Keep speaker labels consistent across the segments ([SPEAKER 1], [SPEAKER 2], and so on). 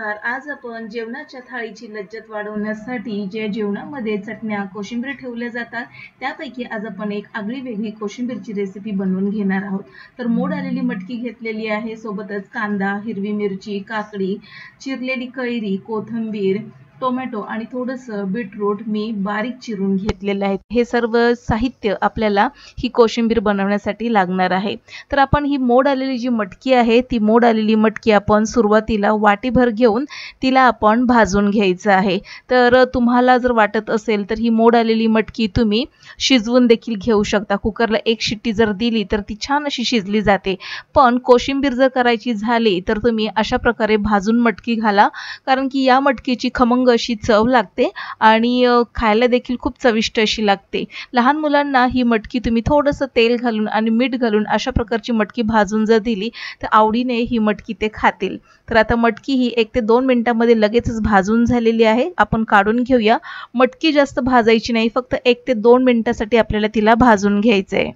[SPEAKER 1] नमस्कार. आज आपण जेवणाच्या थाळीची लज्जत वाढवण्यासाठी जे जेवणामध्ये चटण्या, कोशिंबीर ठेवल्या जातात, त्यापैकी आज आपण एक आगळी-वेगळी कोशिंबीरची रेसिपी बनवून घेणार आहोत. तर मोड आलेली मटकी घेतलेली आहे, सोबतच कांदा, हिरवी मिरची, काकडी, चिरलेली कैरी, कोथिंबीर, टोमॅटो आणि थोडंसं बीटरूट मी बारीक चिरून घेतलेलं आहे. हे सर्व साहित्य आपल्याला ही कोशिंबीर बनवण्यासाठी लागणार आहे. तर आपण ही मोड आलेली जी मटकी आहे, ती मोड आलेली मटकी आपण सुरुवातीला वाटीभर घेऊन तिला आपण भाजून घ्यायचं आहे. तर तुम्हाला जर वाटत असेल तर ही मोड आलेली मटकी तुम्ही शिजवून देखील घेऊ शकता. कुकरला एक शिट्टी जर दिली तर ती छान अशी शिजली जाते. पण कोशिंबीर जर करायची झाली तर तुम्ही अशा प्रकारे भाजून मटकी घाला, कारण की या मटकीची खमंग अशी चव लागते आणि खायला देखील खूप चविष्ट अशी लागते. लहान मुलांना ही मटकी तुम्ही थोडंसं तेल घालून आणि मीठ घालून अशा प्रकारची मटकी भाजून जर दिली तर आवडीने ही मटकी ते खातील. तर आता मटकी ही 1 ते 2 मिनिटांमध्ये लगेचच भाजून झालेली आहे. आपण काढून घेऊया. मटकी जास्त भाजायची नाही, फक्त 1 ते 2 मिनिटासाठी आपल्याला तिला भाजून घ्यायचंय.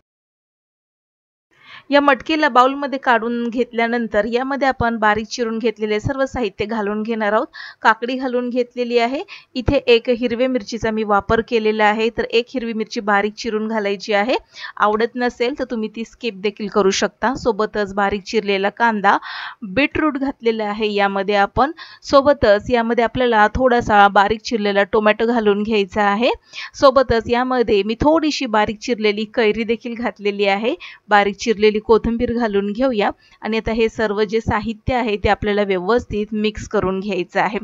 [SPEAKER 1] या मटकीला बाउलमध्ये काढून घेतल्यानंतर यामध्ये आपण बारीक चिरून घेतलेले सर्व साहित्य घालून घेणार आहोत. काकडी घालून घेतलेली आहे. इथे 1 हिरव्या मिरचीचा मी वापर केलेला आहे. तर 1 हिरवी मिरची बारीक चिरून घालायची आहे. आवडत नसेल तर तुम्ही ती स्किप देखील करू शकता. सोबतच बारीक चिरलेला कांदा, बीटरूट घातलेला आहे यामध्ये आपण. सोबतच यामध्ये आपल्याला थोडासा बारीक चिरलेला टोमॅटो घालून घ्यायचा आहे. सोबतच यामध्ये मी थोडीशी बारीक चिरलेली कैरी देखील घातलेली आहे. बारीक चिरलेली कोथिंबीर घालून घेऊया आणि आता हे सर्व जे साहित्य आहे ते आपल्याला व्यवस्थित मिक्स करून घ्यायचं आहे.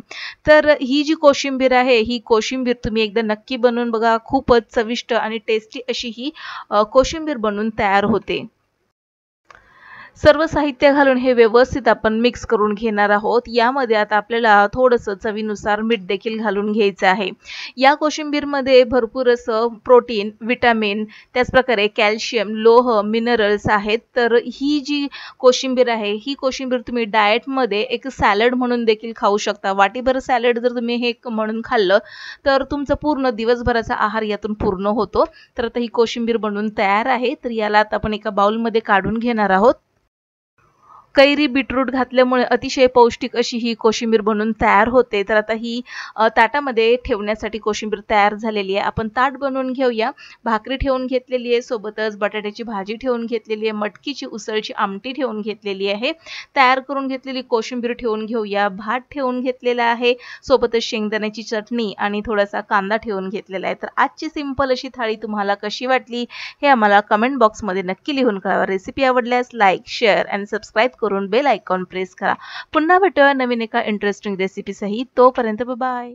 [SPEAKER 1] तर ही जी कोशिंबीर आहे, ही कोशिंबीर तुम्ही एकदा नक्की बनवून बघा. खूपच चविष्ट आणि टेस्टी अशी ही कोशिंबीर बनून तयार होते. सर्व साहित्य घालून हे व्यवस्थित आपण मिक्स करून घेणार आहोत. यामध्ये आता आपल्याला थोडंसं चवीनुसार मीठ देखील घालून घ्यायचं आहे. या कोशिंबीरमध्ये भरपूर असं प्रोटीन, विटामिन, त्याचप्रकारे कॅल्शियम, लोह, मिनरल्स आहेत. तर ही जी कोशिंबीर आहे, ही कोशिंबीर तुम्ही डाएटमध्ये एक सॅलड म्हणून देखील खाऊ शकता. वाटीभर सॅलड जर तुम्ही हे म्हणून खाल्लं तर तुमचं पूर्ण दिवसभराचा आहार यातून पूर्ण होतो. तर आता ही कोशिंबीर बनवून तयार आहे. तर याला आता आपण एका बाउलमध्ये काढून घेणार आहोत. कैरी, बीटरूट घातल्यामुळे अतिशय पौष्टिक अशी ही कोशिंबीर बनवून तयार होते. तर आता ही ताटामध्ये ठेवण्यासाठी कोशिंबीर तयार झालेली आहे. आपण ताट बनवून घेऊया. भाकरी ठेवून घेतलेली आहे, सोबतच बटाट्याची भाजी ठेवून घेतलेली आहे, मटकीची उसळची आमटी ठेवून घेतलेली आहे, तयार करून घेतलेली कोशिंबीर ठेवून घेऊया, भात ठेवून घेतलेला आहे, सोबतच शेंगदाण्याची चटणी आणि थोडासा कांदा ठेवून घेतलेला आहे. तर आजची सिंपल अशी थाळी तुम्हाला कशी वाटली हे आम्हाला कमेंट बॉक्समध्ये नक्की लिहून कळवा. रेसिपी आवडल्यास लाईक, शेअर आणि सबस्क्राईब करून बेल आयकॉन प्रेस करा. पुन्हा भेटूया नवीन एका इंटरेस्टिंग रेसिपी सहित. तोपर्यंत बाय.